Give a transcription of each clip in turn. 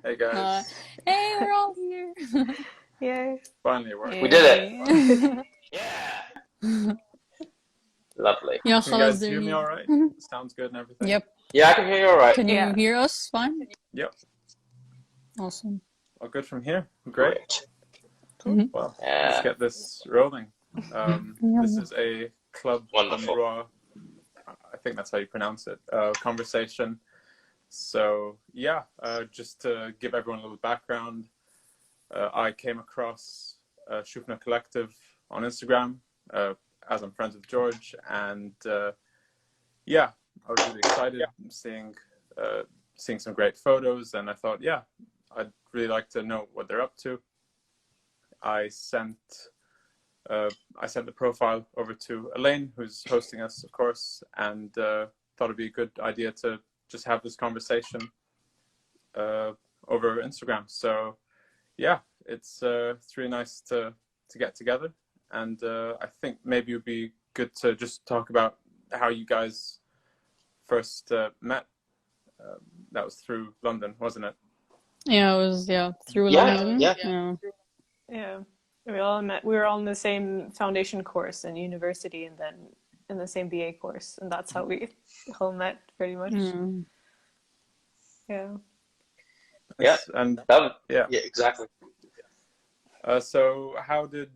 Hey guys. Hey, we're all here. Yay. Finally it worked. We did it. Yay. Yeah. Lovely. Ja, Can you خلاص guys hear me all right? Sounds good and everything? Yep. Yeah, I can hear you all right. Can you Yeah. hear us fine? Yep. Awesome. All good from here? Great. Mhm. Well, Yeah. let's get this rolling. This is a Club Wonderful. Endroit, I think that's how you pronounce it, conversation. So yeah, just to give everyone a little background, I came across Shufna Collective on Instagram, as I'm friends with George, and yeah, I was really excited seeing some great photos, and I thought, yeah, I'd really like to know what they're up to. I sent the profile over to Elaine, who's hosting us, of course, and thought it'd be a good idea to just have this conversation over Instagram. So yeah, it's really nice to get together, and I think maybe it would be good to just talk about how you guys first met. That was through London, wasn't it? Yeah, it was through Yeah, London. yeah. Yeah. We all met. We were all in the same foundation course in university, and then in the same BA course, and that's how we all met, pretty much. Mm. Yeah. Yes, and yeah, exactly. so how did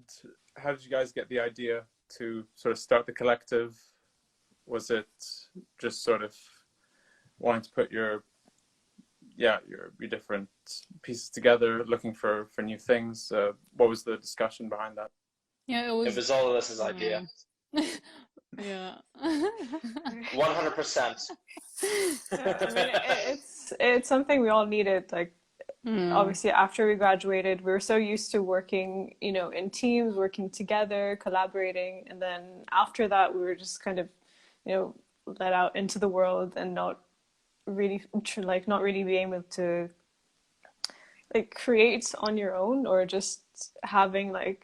you guys get the idea to sort of start the collective? Was it just sort of wanting to put your different pieces together, looking for new things? What was the discussion behind that? Yeah, It was all of us' idea. Yeah. 100%. I mean, it's something we all needed. Like, obviously, after we graduated, we were so used to working, in teams, working together, collaborating, and then after that, we were just kind of, let out into the world and not really being able to create on your own, or just having a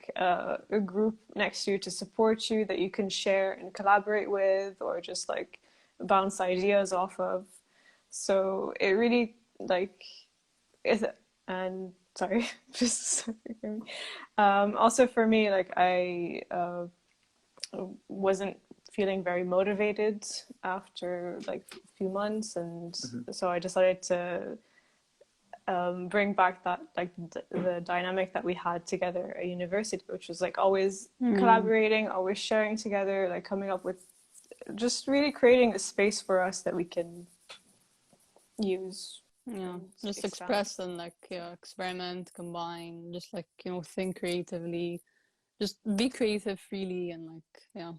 group next to you to support you that you can share and collaborate with, or just bounce ideas off of. So it really is it, and sorry, just also for me, I wasn't feeling very motivated after a few months, and so I decided to bring back that the dynamic that we had together at university, which was always collaborating, always sharing together, coming up with, just really creating a space for us that we can use. Yeah, just express and experiment, combine, just think creatively, just be creative freely, and yeah,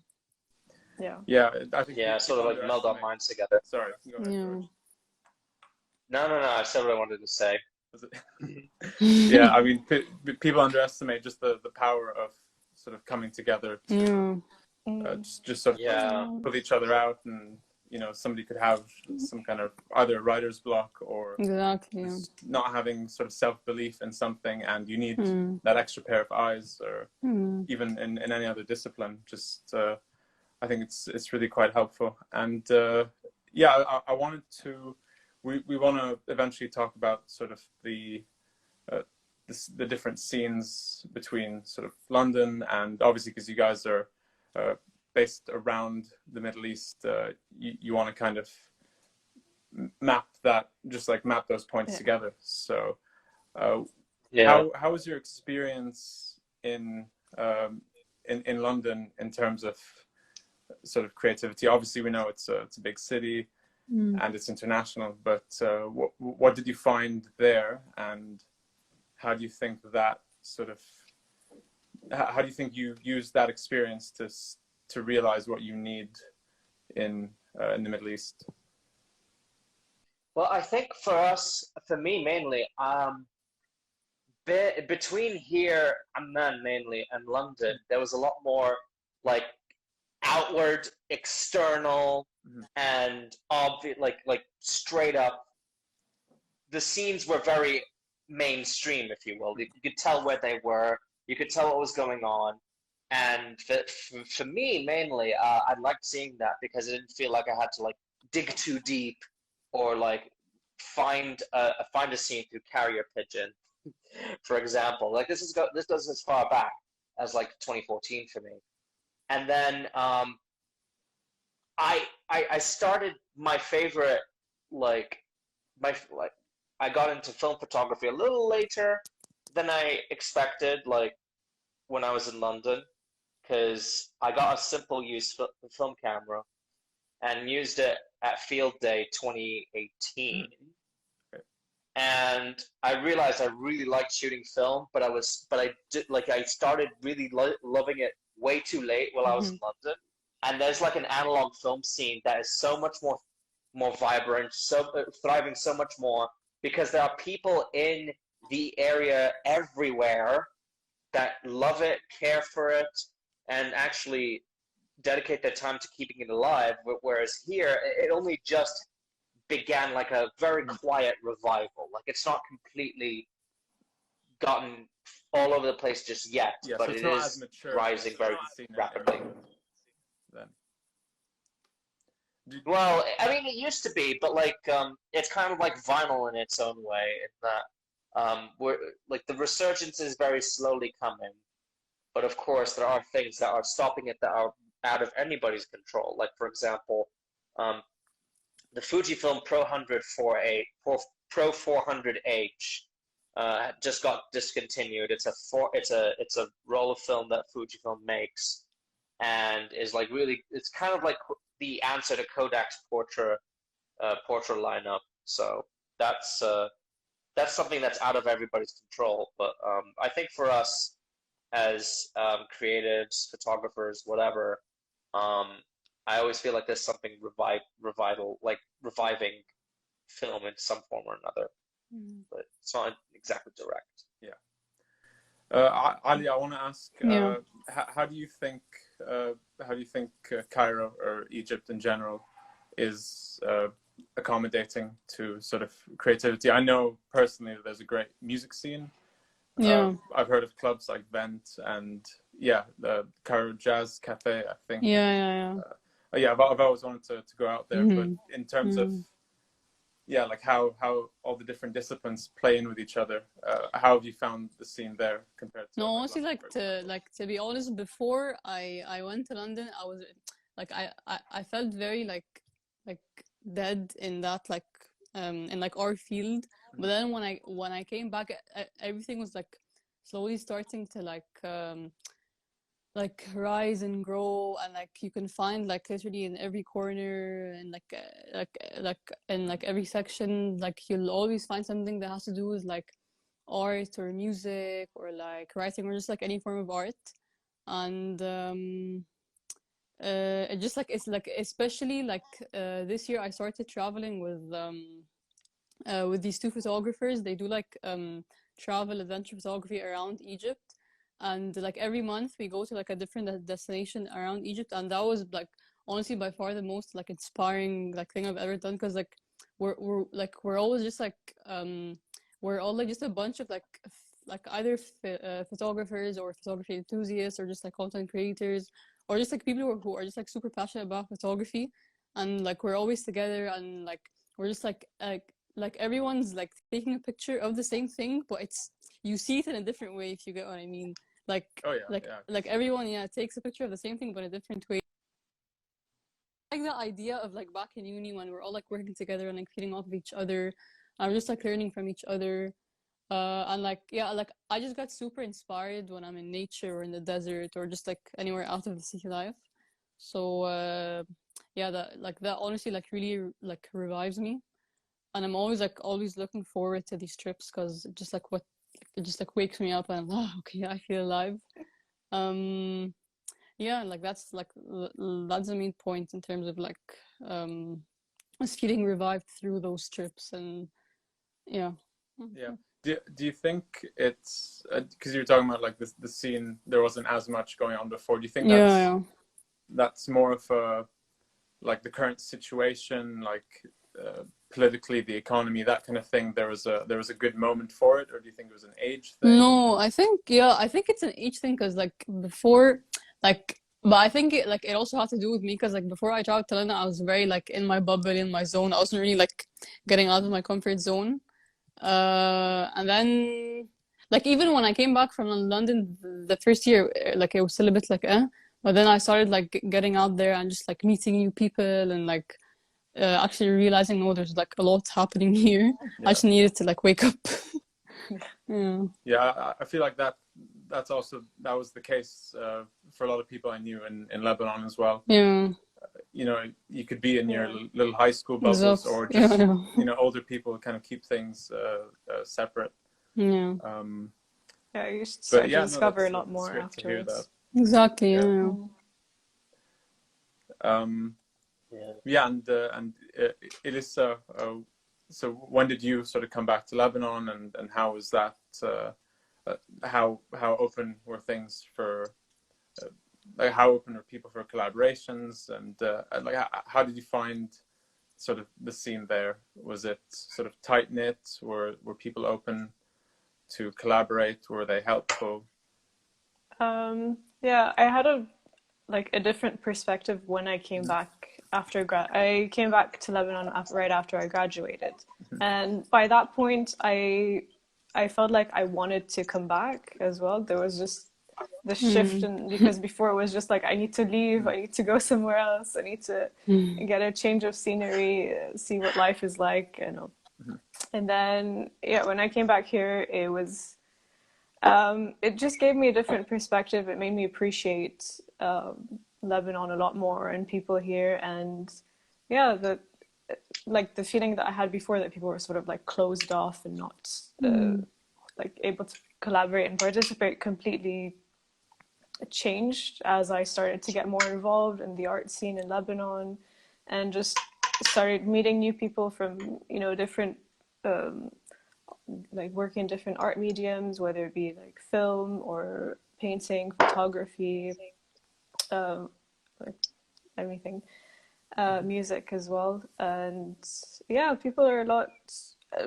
I think sort of meld our minds together. Sorry, go ahead, George. No, I said what I wanted to say. Yeah, I mean, people underestimate just the power of sort of coming together to just sort of pull each other out, and somebody could have some kind of either writer's block or not having sort of self-belief in something, and you need that extra pair of eyes, or even in any other discipline. Just I think it's really quite helpful. And yeah, I wanted to, we want to eventually talk about sort of the different scenes between sort of London, and obviously because you guys are based around the Middle East, you want to kind of map that, just map those points together. So how was your experience in London in terms of sort of creativity? Obviously we know it's a big city and it's international, but what did you find there, and how do you think that how do you think you used that experience to realize what you need in the Middle East? Well, I think for me mainly, between here and then mainly and London, there was a lot more outward, external, and obvious, straight up. The scenes were very mainstream, if you will. You could tell where they were. You could tell what was going on. And for me, mainly, I liked seeing that because it didn't feel like I had to dig too deep, or find a scene through carrier pigeon, for example. Like this goes as far back as like 2014 for me. And then I started my favorite I got into film photography a little later than I expected, like when I was in London, because I got a simple use film camera and used it at Field Day 2018. And I realized I really liked shooting film, but I started really loving it way too late while I was in London. And there's like an analog film scene that is so much more vibrant, so thriving so much more, because there are people in the area everywhere that love it, care for it, and actually dedicate their time to keeping it alive. Whereas here, it only just began like a very quiet revival. Like it's not completely gotten all over the place just yet, but so it is rising very rapidly. Well, I mean, it used to be, but like it's kind of like vinyl in its own way. In that we're like the resurgence is very slowly coming, but of course there are things that are stopping it that are out of anybody's control. Like for example, the Fujifilm Pro 400H just got discontinued. It's a roll of film that Fujifilm makes, and is like really, it's kind of like the answer to Kodak's Portra lineup. So that's something that's out of everybody's control. But I think for us as creatives, photographers, whatever, I always feel like there's something reviving film in some form or another, but it's not exactly direct. Yeah. Ali, I want to ask, how do you think Cairo or Egypt in general is accommodating to sort of creativity? I know personally that there's a great music scene. I've heard of clubs like Vent and the Cairo Jazz Cafe, I think. I've always wanted to go out there, but in terms of like how all the different disciplines play in with each other, how have you found the scene there compared to? No, honestly, to be honest, before I went to London, I was like I felt very like dead in that in like our field. But then when I came back, everything was like slowly starting to like rise and grow, and like you can find like literally in every corner and in like every section, like you'll always find something that has to do with like art or music or like writing or just like any form of art. And it just like it's like, especially like this year I started traveling with these two photographers. They do like travel adventure photography around Egypt, and like every month we go to like a different destination around Egypt, and that was like honestly by far the most like inspiring like thing I've ever done, because like we're always just like we're all like just a bunch of like either photographers or photography enthusiasts or just like content creators or just like people who are just like super passionate about photography, and like we're always together, and like we're just like everyone's like taking a picture of the same thing, but you see it in a different way, if you get what I mean. Like like everyone takes a picture of the same thing but a different way. Like the idea of like back in uni when we're all like working together and like feeding off of each other, and we're just like learning from each other, and like like I just got super inspired when I'm in nature or in the desert or just like anywhere out of the city life. So that honestly like really like revives me, and I'm always looking forward to these trips, because it just like wakes me up and okay, I feel alive. Like that's the main point in terms of like us feeling revived through those trips. And do you think it's because you were talking about like the scene, there wasn't as much going on before? Do you think that's more of a like the current situation, like politically, the economy, that kind of thing, there was a good moment for it, or do you think it was an age thing? No, I think it's an age thing, because like before, like But I think it also had to do with me because like before I traveled to London, I was very like in my bubble, in my zone. I wasn't really like getting out of my comfort zone. And then like even when I came back from London the first year, like it was still a bit like but then I started like getting out there and just like meeting new people and like actually realizing, oh, there's like a lot happening here. I just needed to like wake up. Yeah, I feel like that was the case for a lot of people I knew in Lebanon as well. Yeah. You know, you could be in your little high school bubbles, Exactly. or just you know, older people kind of keep things separate. Yeah. You start to discover a lot more great afterwards. to hear that. Exactly. Yeah, and Elissa, so when did you sort of come back to Lebanon, and how was that? How open were things for? Like how open are people for collaborations, and like how did you find sort of the scene there? Was it sort of tight knit? Were people open to collaborate? Were they helpful? Yeah, I had a different perspective when I came back after I came back to Lebanon right after I graduated, and by that point I felt like I wanted to come back as well. There was just the shift, and because before it was just like I need to leave, I need to go somewhere else, I need to get a change of scenery, see what life is like, you know. And then when I came back here, it was it just gave me a different perspective. It made me appreciate Lebanon a lot more and people here, and the feeling that I had before that people were sort of like closed off and not like able to collaborate and participate completely changed as I started to get more involved in the art scene in Lebanon, and just started meeting new people from, you know, different like working in different art mediums, whether it be like film or painting, photography, like everything, music as well. And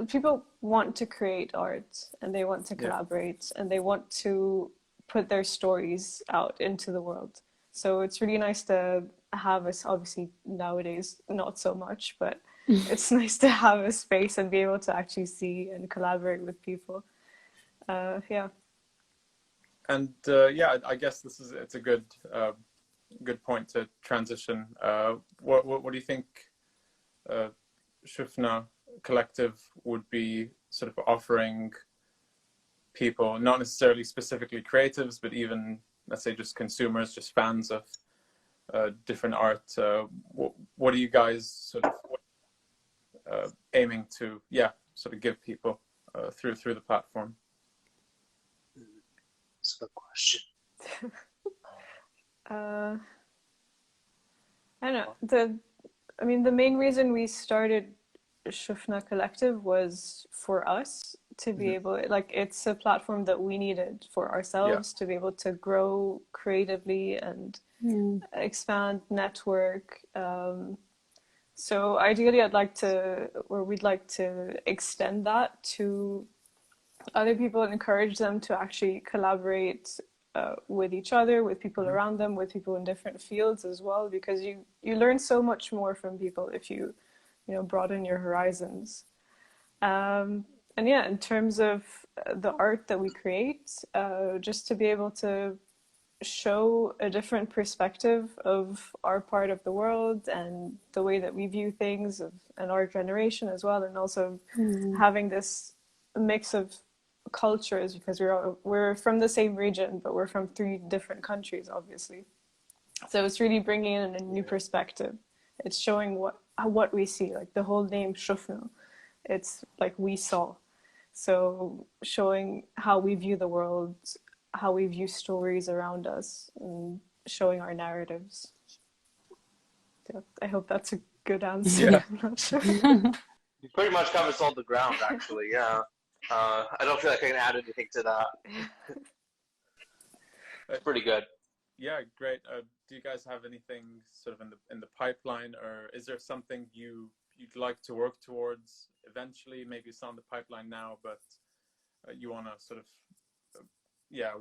people want to create art, and they want to collaborate, and they want to put their stories out into the world. So it's really nice to have us, obviously nowadays not so much, but it's nice to have a space and be able to actually see and collaborate with people. And I guess it's a good point to transition. What do you think Shufna Collective would be sort of offering people, not necessarily specifically creatives, but even, let's say, just consumers, just fans of different art? What are you guys sort of aiming to sort of give people through the platform? That's a good question. I don't know. The main reason we started Shufna Collective was for us to be able, like, it's a platform that we needed for ourselves to be able to grow creatively and expand, network. So ideally, we'd like to extend that to other people and encourage them to actually collaborate with each other, with people around them, with people in different fields as well, because you learn so much more from people if you broaden your horizons. And in terms of the art that we create, just to be able to show a different perspective of our part of the world and the way that we view things and our generation as well, and also having this mix of cultures, because we're from the same region, but we're from 3 different countries, obviously. So it's really bringing in a new perspective. It's showing what we see, like the whole name Shufna. It's like we saw. So showing how we view the world, how we view stories around us, and showing our narratives. So I hope that's a good answer. Yeah. I'm not sure. You pretty much covers all the ground, actually. Yeah. I don't feel like I can add anything to that. It's pretty good. Yeah, great. Do you guys have anything sort of in the pipeline, or is there something you'd like to work towards eventually? Maybe it's on the pipeline now, but you want to sort of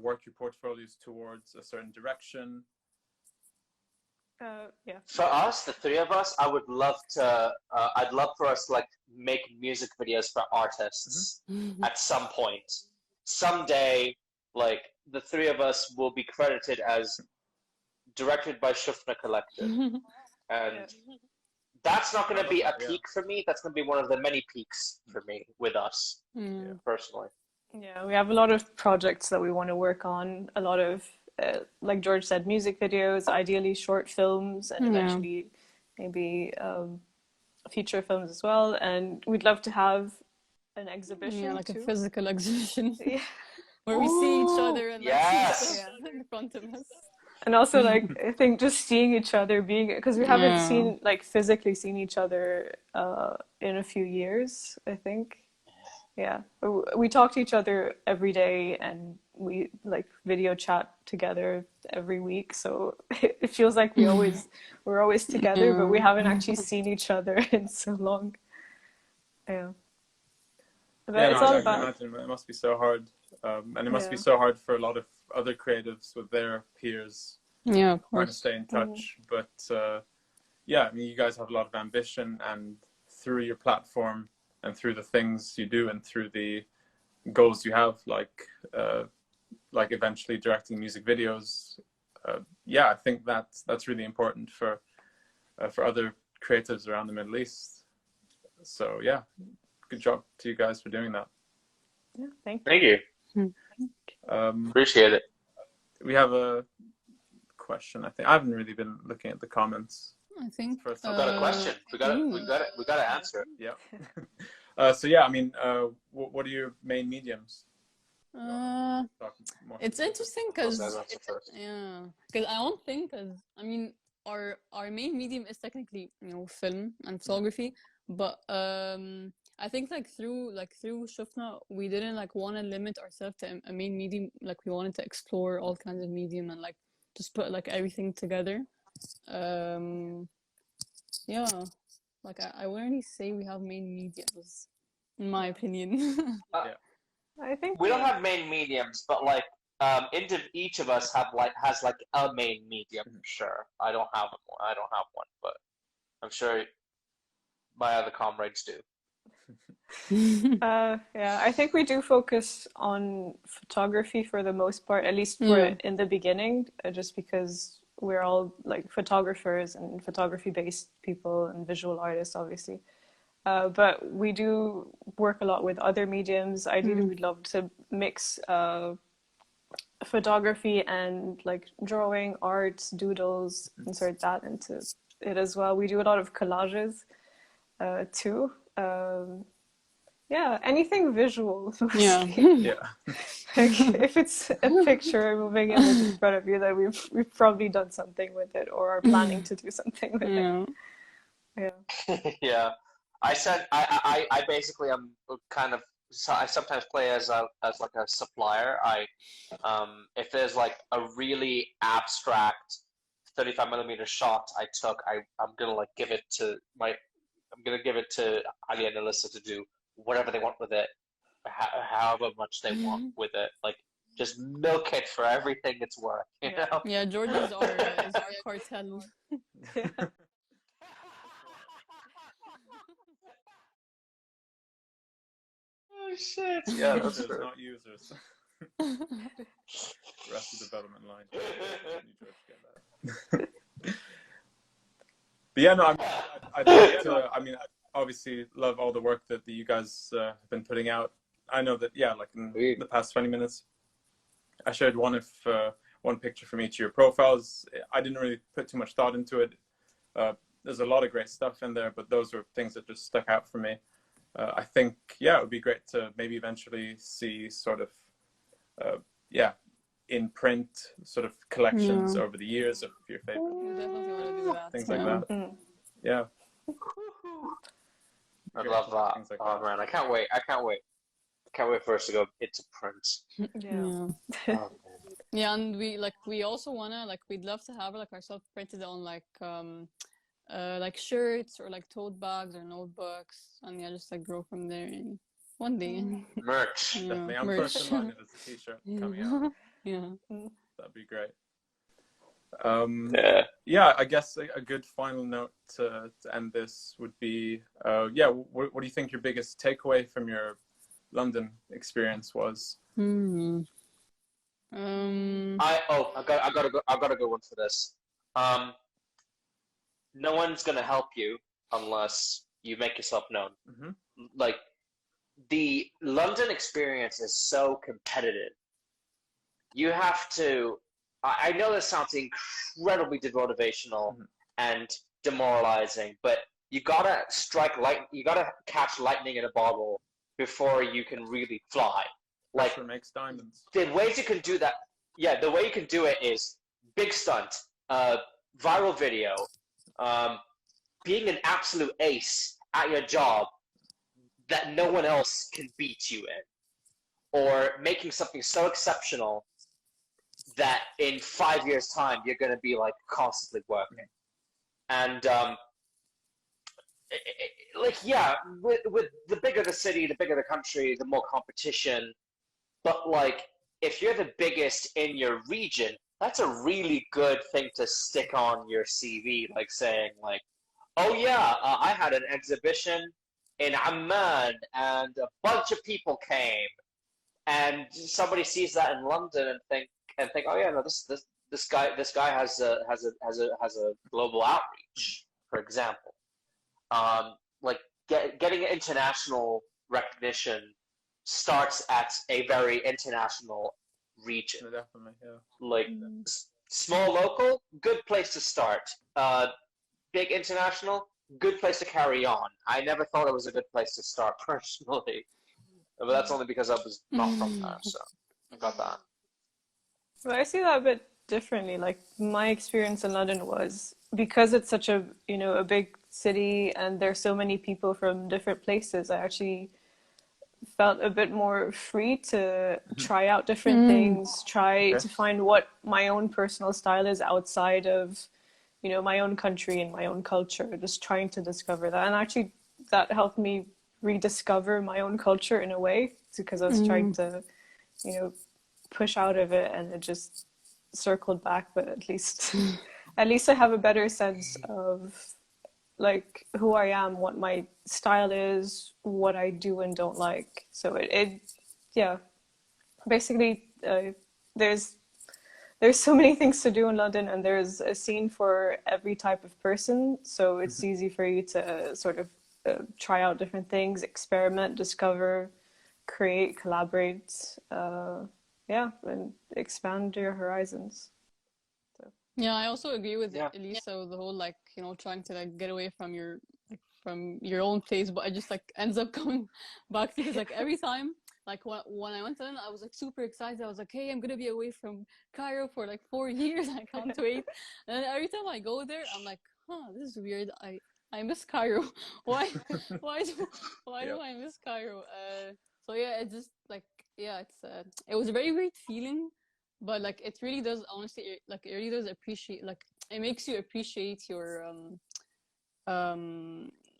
work your portfolios towards a certain direction. Yeah. For us, the three of us, I would love to. I'd love for us to like make music videos for artists at some point. Someday, like the three of us will be credited as directed by Shufna Collective, and that's not going to be a peak for me. That's going to be one of the many peaks for me with us, personally. Yeah, we have a lot of projects that we want to work on. A lot of, like George said, music videos, ideally short films, and eventually maybe feature films as well. And we'd love to have an exhibition. Yeah, like too. a physical exhibition. Yeah. Where we see each other and like see stuff in front of us. And also, like, I think just seeing each other, because we haven't seen, like, physically seen each other in a few years, I think. Yeah. We talk to each other every day, and we, like, video chat together every week. So it feels like we're always together, but we haven't actually seen each other in so long. Yeah. But it's all I can about... imagine it must be so hard. And it must be so hard for a lot of other creatives with their peers of trying to course. stay in touch. But yeah, I mean, you guys have a lot of ambition, and through your platform and through the things you do and through the goals you have, like eventually directing music videos, yeah, I think that's really important for other creatives around the Middle East. So yeah, good job to you guys for doing that. Yeah, thank you. Appreciate it. We have a question. I think I haven't really been looking at the comments. I think we've got a question. We got to answer it. Yeah. So yeah, I mean, what are your main mediums? It's interesting because I don't think, I mean, our main medium is technically, you know, film and photography, but I think like through Shufna, we didn't like want to limit ourselves to a main medium. Like we wanted to explore all kinds of medium and like just put like everything together. Yeah, like I wouldn't really say we have main mediums, in my opinion. I think we don't have main mediums, but like each of us has like a main medium. Sure, I don't have one, but I'm sure my other comrades do. Yeah, I think we do focus on photography for the most part, at least for in the beginning, just because we're all like photographers and photography-based people and visual artists, obviously. But we do work a lot with other mediums. Ideally, we'd love to mix photography and like drawing, art, doodles, insert that into it as well. We do a lot of collages too. Yeah, anything visual. Yeah. Like, if it's a picture, a moving image in front of you, then we've probably done something with it or are planning to do something with it. Yeah. Yeah. I basically am kind of, I sometimes play as like a supplier. If there's like a really abstract 35mm shot I took, I'm gonna like give it to Ali and Alyssa to do whatever they want with it, however much they want with it. Like just milk it for everything it's worth, you know? Yeah, George is our cartel. Oh shit! Yeah, that's true. Not users. Rest of the development line. But yeah, no, I'd like to. I mean, I obviously love all the work that you guys have been putting out. I know that, yeah, like in the past 20 minutes, I shared one picture from each of your profiles. I didn't really put too much thought into it. There's a lot of great stuff in there, but those were things that just stuck out for me. I think, yeah, it would be great to maybe eventually see sort of, in print sort of collections over the years of your favorite things like that. Yeah. I love that. Like that. Man, I can't wait. Can't wait for us to go into print. Yeah, and we also wanna we'd love to have like ourselves printed on like shirts or like tote bags or notebooks, and just like grow from there one day. Merch. Definitely. I'm first in line if it's a t-shirt coming out. Yeah. That'd be great. Yeah, I guess a good final note to end this would be, yeah, what do you think your biggest takeaway from your London experience was? I got a good one for this. No one's gonna help you unless you make yourself known. Like, the London experience is so competitive. You have to. I know this sounds incredibly demotivational and demoralizing, but you gotta you gotta catch lightning in a bottle before you can really fly. Like, Pressure makes diamonds. the ways you can do that, the way you can do it is big stunt, viral video, being an absolute ace at your job that no one else can beat you in, or making something so exceptional that in 5 years' time you're going to be like constantly working. And with the bigger the city, the bigger the country, the more competition. But like, if you're the biggest in your region, that's a really good thing to stick on your CV, like saying like, oh yeah, I had an exhibition in Amman and a bunch of people came, and somebody sees that in London and think, oh yeah, no, this guy has a global outreach, for example. Like, getting international recognition starts at a very international region. Definitely, yeah. Like, small local, good place to start. Big international, good place to carry on. I never thought it was a good place to start personally, but that's only because I was not from there, so I got that. Well, I see that a bit differently. Like, my experience in London was, because it's such a big city and there's so many people from different places, I actually felt a bit more free to try out different things, try to find what my own personal style is outside of, my own country and my own culture, just trying to discover that. And actually that helped me rediscover my own culture in a way, because I was trying to, push out of it, and it just circled back. But at least I have a better sense of like who I am, what my style is, what I do and don't like. So basically there's so many things to do in London, and there's a scene for every type of person. So it's easy for you to sort of try out different things, experiment, discover, create, collaborate, and expand your horizons. Yeah, I also agree with Elisa, the whole like, trying to like get away from your own place, but I just like ends up coming back, because like every time, like when I went in, I was like super excited. I was like, hey, I'm gonna be away from Cairo for like 4 years. I can't wait. And then every time I go there, I'm like, this is weird. I miss Cairo. Why do I miss Cairo? So yeah, it's just like, it was a very great feeling. But like, it really does, honestly, like it really does appreciate, like it makes you appreciate your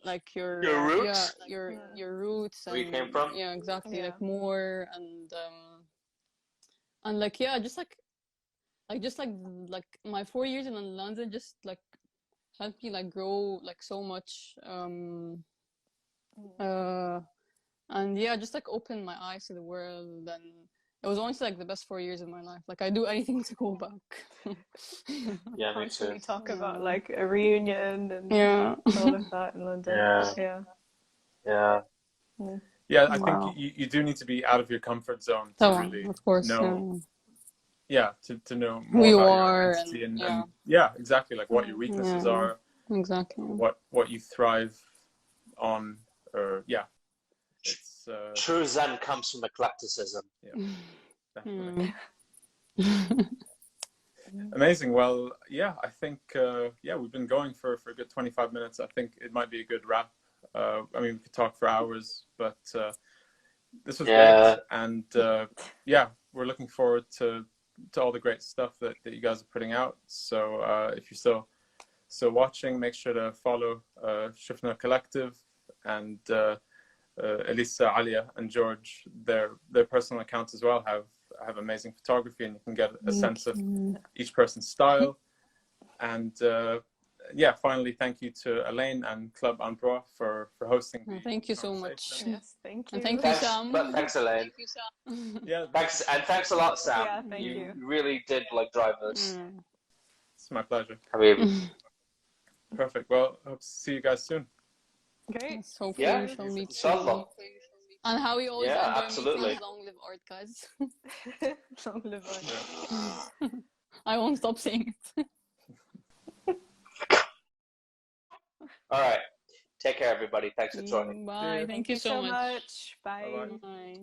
like your roots, your roots, where you came from. Yeah, exactly. Like more, and like just like my 4 years in London just like helped me like grow like so much, and just like open my eyes to the world. And it was honestly like the best 4 years of my life. Like, I'd do anything to go back. Yeah, me too. We talk about like a reunion and all of that in London. Yeah, I think you do need to be out of your comfort zone to really of course, know. To know more who you about are, your identity and exactly, like what your weaknesses are, exactly, what you thrive on, or it's true Zen comes from eclecticism. Definitely. Amazing. Well, I think we've been going for a good 25 minutes. I think it might be a good wrap. I mean, we could talk for hours, but this was great, and we're looking forward to all the great stuff that you guys are putting out. So if you're still watching, make sure to follow Shufna Collective and Elisa, Alia, and George. Their personal accounts as well have amazing photography, and you can get a sense of each person's style. And yeah, finally, thank you to Elaine and Club Ambrois for hosting. Thank you so much. Yes, thank you. And thank you, Thanks, Sam. thanks, Elaine. Yeah, Thanks a lot, Sam. Yeah, thank you. Really did like drive us. it's my pleasure. I mean, Perfect. Well, hope to see you guys soon. Great. Yes, hopefully yeah, we shall meet inshallah. soon. And how we always Yeah, end our absolutely. meetings, long live art, guys. Long live art. Yeah. I won't stop saying it. All right. Take care, everybody. Thanks for joining. Bye. Thank you so much. Bye. Bye-bye. Bye.